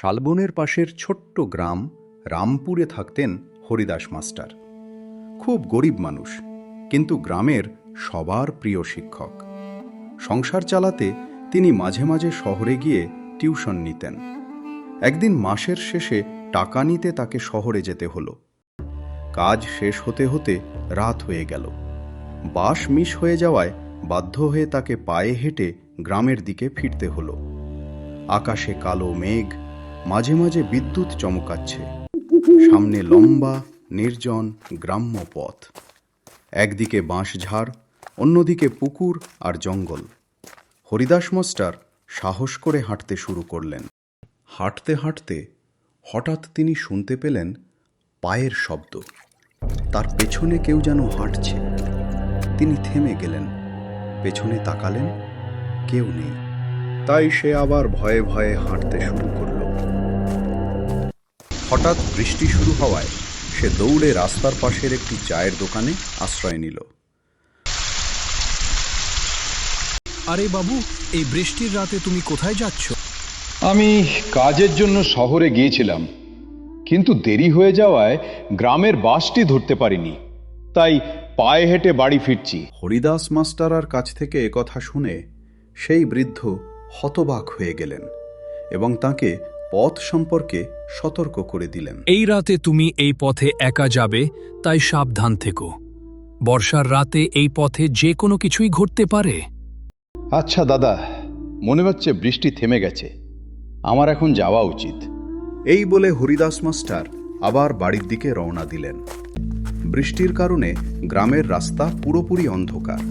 শালবনের পাশের ছোট্ট গ্রাম রামপুরে থাকতেন হরিদাস মাস্টার। খুব গরিব মানুষ, কিন্তু গ্রামের সবার প্রিয় শিক্ষক। সংসার চালাতে তিনি মাঝে মাঝে শহরে গিয়ে টিউশন নিতেন। একদিন মাসের শেষে টাকা নিতে তাকে শহরে যেতে হলো। কাজ শেষ হতে হতে রাত হয়ে গেল। বাস মিস হয়ে যাওয়ায় বাধ্য হয়ে তাকে পায়ে হেঁটে গ্রামের দিকে ফিরতে হলো। আকাশে কালো মেঘ, মাঝে মাঝে বিদ্যুৎ চমকাচ্ছে। সামনে লম্বা নির্জন গ্রাম্য পথ, একদিকে বাঁশঝাড়, অন্যদিকে পুকুর আর জঙ্গল। হরিদাস মাস্টার সাহস করে হাঁটতে শুরু করলেন। হাঁটতে হাঁটতে হঠাৎ তিনি শুনতে পেলেন পায়ের শব্দ। তার পেছনে কেউ যেন হাঁটছে। তিনি থেমে গেলেন, পেছনে তাকালেন, কেউ নেই। তাই সে আবার ভয়ে ভয়ে হাঁটতে শুরু করল। হঠাৎ বৃষ্টি শুরু হওয়ায় সে দৌড়ে রাস্তার পাশের একটি চায়ের দোকানে আশ্রয় নিল। আরে বাবু, এই বৃষ্টির রাতে তুমি কোথায় যাচ্ছ? আমি কাজের জন্য শহরে গিয়েছিলাম, কিন্তু দেরি হয়ে যাওয়ায় গ্রামের বাসটি ধরতে পারিনি, তাই পায়ে হেঁটে বাড়ি ফিরছি। হরিদাস মাস্টারার কাছ থেকে একথা শুনে সেই বৃদ্ধ হতবাক হয়ে গেলেন এবং তাকে পথ সম্পর্কে সতর্ক করে দিলেন। এই রাতে তুমি এই পথে একা যাবে, তাই সাবধান থেকো। বর্ষার রাতে এই পথে যে কোনো কিছুই ঘটতে পারে। আচ্ছা দাদা, মনে হচ্ছে বৃষ্টি থেমে গেছে, আমার এখন যাওয়া উচিত। এই বলে হরিদাস মাস্টার আবার বাড়ির দিকে রওনা দিলেন। বৃষ্টির কারণে গ্রামের রাস্তা পুরোপুরি অন্ধকার।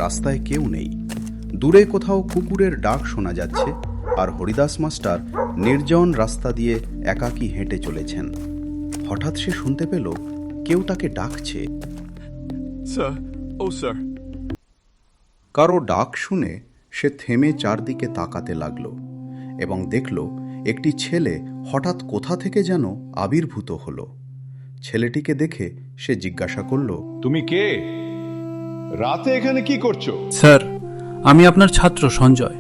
রাস্তায় কেউ নেই। দূরে কোথাও কুকুরের ডাক শোনা যাচ্ছে, আর হরিদাস মাস্টার নির্জন রাস্তা দিয়ে একাকী হেঁটে চলেছেন। হঠাৎ সে শুনতে পেল কেউ তাকে ডাকছে। স্যার, ও স্যার। কারো ডাক শুনে সে থেমে চারদিকে তাকাতে লাগল এবং দেখল একটি ছেলে হঠাৎ কোথা থেকে যেন আবির্ভূত হলো। ছেলেটিকে দেখে সে জিজ্ঞাসা করল, তুমি কে? রাতে এখানে কি করছো? স্যার, আমি আপনার ছাত্র সঞ্জয়।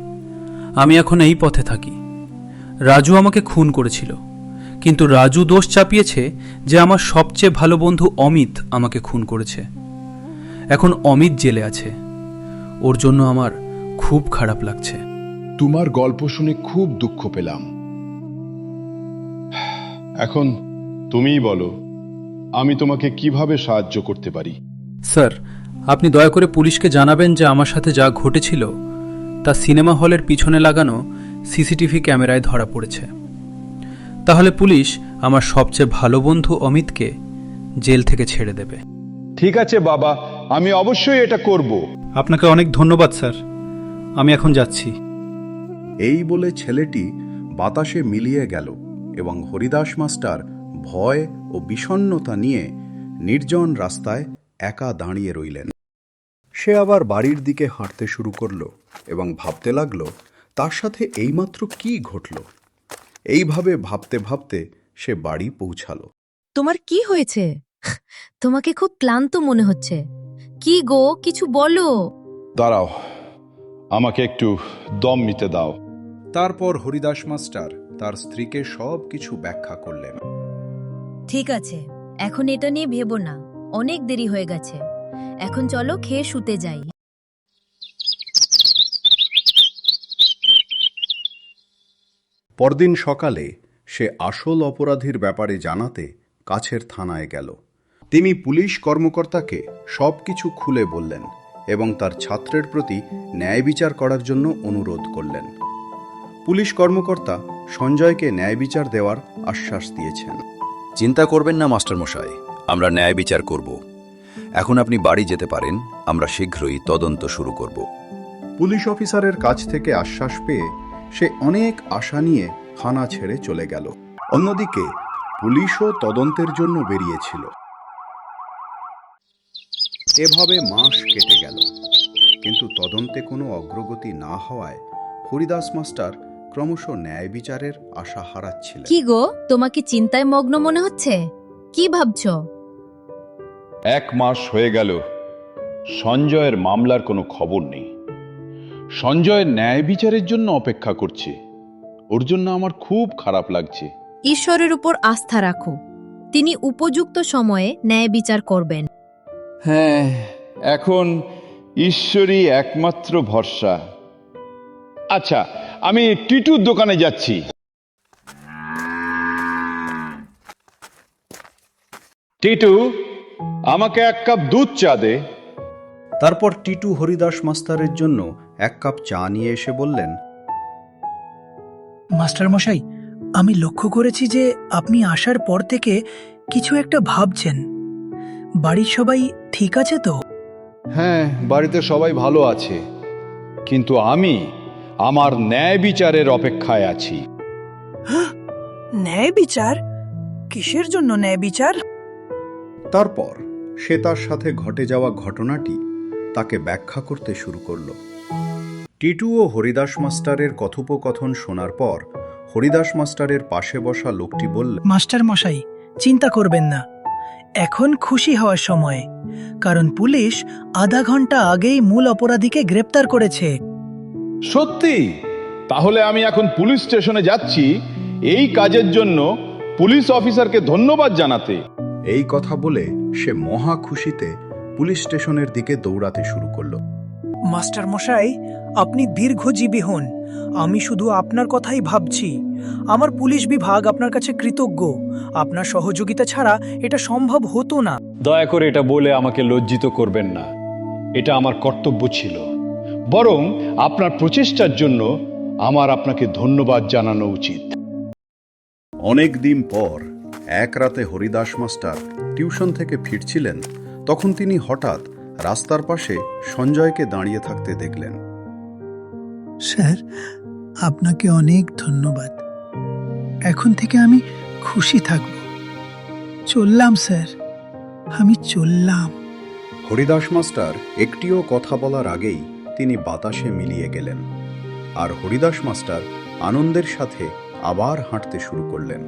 আমি এখন এই পথে থাকি। রাজু আমাকে খুন করেছিল, কিন্তু রাজু দোষ চাপিয়েছে যে আমার সবচেয়ে ভালো বন্ধু অমিত আমাকে খুন করেছে। এখন অমিত জেলে আছে। ওর জন্য আমার খুব খারাপ লাগছে। তোমার গল্প শুনে খুব দুঃখ পেলাম। এখন তুমিই বলো, আমি তোমাকে কিভাবে সাহায্য করতে পারি? স্যার, আপনি দয়া করে পুলিশকে জানাবেন যে আমার সাথে যা ঘটেছিল তা সিনেমা হলের পিছনে লাগানো সিসিটিভি ক্যামেরায় ধরা পড়েছে। তাহলে পুলিশ আমার সবচেয়ে ভালো বন্ধু অমিতকে জেল থেকে ছেড়ে দেবে। ঠিক আছে বাবা, আমি অবশ্যই এটা করব। আপনাকে অনেক ধন্যবাদ স্যার, আমি এখন যাচ্ছি। এই বলে ছেলেটি বাতাসে মিলিয়ে গেল এবং হরিদাস মাস্টার ভয় ও বিষণ্ণতা নিয়ে নির্জন রাস্তায় একা দাঁড়িয়ে রইলেন। সে আবার বাড়ির দিকে হাঁটতে শুরু করল এবং ভাবতে লাগলো তার সাথে এইমাত্র কি ঘটল। এইভাবে ভাবতে ভাবতে সে বাড়ি পৌঁছালো। তোমার কি হয়েছে? তোমাকে খুব ক্লান্ত মনে হচ্ছে। কি গো, কিছু বলো। দাঁড়াও, আমাকে একটু দম নিতে দাও। তারপর হরিদাস মাস্টার তার স্ত্রীকে সব কিছু ব্যাখ্যা করলেন। ঠিক আছে, এখন এটা নিয়ে ভেবো না, অনেক দেরি হয়ে গেছে। এখন চলো খেয়ে শুতে যাই। পরদিন সকালে সে আসল অপরাধীর ব্যাপারে জানাতে কাছের থানায় গেল। তিনি পুলিশ কর্মকর্তাকে সব কিছু খুলে বললেন এবং তার ছাত্রের প্রতি ন্যায় বিচার করার জন্য অনুরোধ করলেন। পুলিশ কর্মকর্তা সঞ্জয়কে ন্যায় বিচার দেওয়ার আশ্বাস দিয়েছেন। চিন্তা করবেন না মাস্টারমশাই, আমরা ন্যায় বিচার করব। এখন আপনি বাড়ি যেতে পারেন, আমরা শীঘ্রই তদন্ত শুরু করব। পুলিশ অফিসারের কাছ থেকে আশ্বাস পেয়ে সে অনেক আশা নিয়ে থানা ছেড়ে চলে গেল। অন্যদিকে পুলিশও তদন্তের জন্য বেরিয়েছিল। এভাবে মাস কেটে গেল, কিন্তু তদন্তে কোনো অগ্রগতি না হওয়ায় হরিদাস মাস্টার ক্রমশ ন্যায় বিচারের আশা হারাচ্ছিলেন। কি গো, তোমাকে চিন্তায় মগ্ন মনে হচ্ছে? কি ভাবছো? 1 মাস হয়ে গেল, সঞ্জয়ের মামলার কোনো খবর নেই। সঞ্জয় ন্যায় বিচারের জন্য অপেক্ষা করছে। ওর জন্য আমার খুব খারাপ লাগছে। ঈশ্বরের উপর আস্থা রাখো, তিনি উপযুক্ত সময়ে ন্যায় বিচার করবেন। হ্যাঁ, এখন ঈশ্বরই একমাত্র ভরসা। আচ্ছা, আমি টিটুর দোকানে যাচ্ছি। টিটু, আমাকে এক কাপ দুধ চা দে। তারপর টিটু হরিদাস মাস্টারের জন্য এক কাপ চা নিয়ে এসে বললেন, মাস্টার মশাই, আমি লক্ষ্য করেছি যে আপনি আসার পর থেকে কিছু একটা ভাবছেন। বাড়ির সবাই ঠিক আছে তো? হ্যাঁ, বাড়িতে সবাই ভালো আছে, কিন্তু আমি আমার ন্যায় বিচারের অপেক্ষায় আছি। ন্যায় বিচার? কিসের জন্য ন্যায় বিচার? তারপর সে তার সাথে ঘটে যাওয়া ঘটনাটি তাকে ব্যাখ্যা করতে শুরু করল। টিটু ও হরিদাস মাস্টারের কথোপকথন শোনার পর হরিদাস মাস্টারের পাশে বসা লোকটি বলল, মাস্টার মশাই, চিন্তা করবেন না, এখন খুশি হওয়ার সময়, কারণ পুলিশ আধা ঘন্টা আগেই মূল অপরাধীকে গ্রেপ্তার করেছে। সত্যি? তাহলে আমি এখন পুলিশ স্টেশনে যাচ্ছি এই কাজের জন্য পুলিশ অফিসারকে ধন্যবাদ জানাতে। এই কথা বলে সে মহা খুশিতে পুলিশ স্টেশনের দিকে দৌড়াতে শুরু করল। মাস্টার মশাই, আপনি দীর্ঘজীবী হন। আমি শুধু আপনার কথাই ভাবছি। আমার পুলিশ বিভাগ আপনার কাছে কৃতজ্ঞ। আপনার সহযোগিতা ছাড়া এটা সম্ভব হতো না। দয়া করে এটা বলে আমাকে লজ্জিত করবেন না, এটা আমার কর্তব্য ছিল। বরং আপনার প্রচেষ্টার জন্য আমার আপনাকে ধন্যবাদ জানানো উচিত। অনেক দিন পর এক রাতে হরিদাস মাস্টার টিউশন থেকে ফিরছিলেন, তখন তিনি হঠাৎ রাস্তার পাশে সঞ্জয়কে দাঁড়িয়ে থাকতে দেখলেন। স্যার, আপনাকে অনেক ধন্যবাদ। এখন থেকে আমি খুশি থাকব। চললাম স্যার, আমি চললাম। হরিদাস মাস্টার একটিও কথা বলার আগেই তিনি বাতাসে মিলিয়ে গেলেন, আর হরিদাস মাস্টার আনন্দের সাথে আবার হাঁটতে শুরু করলেন।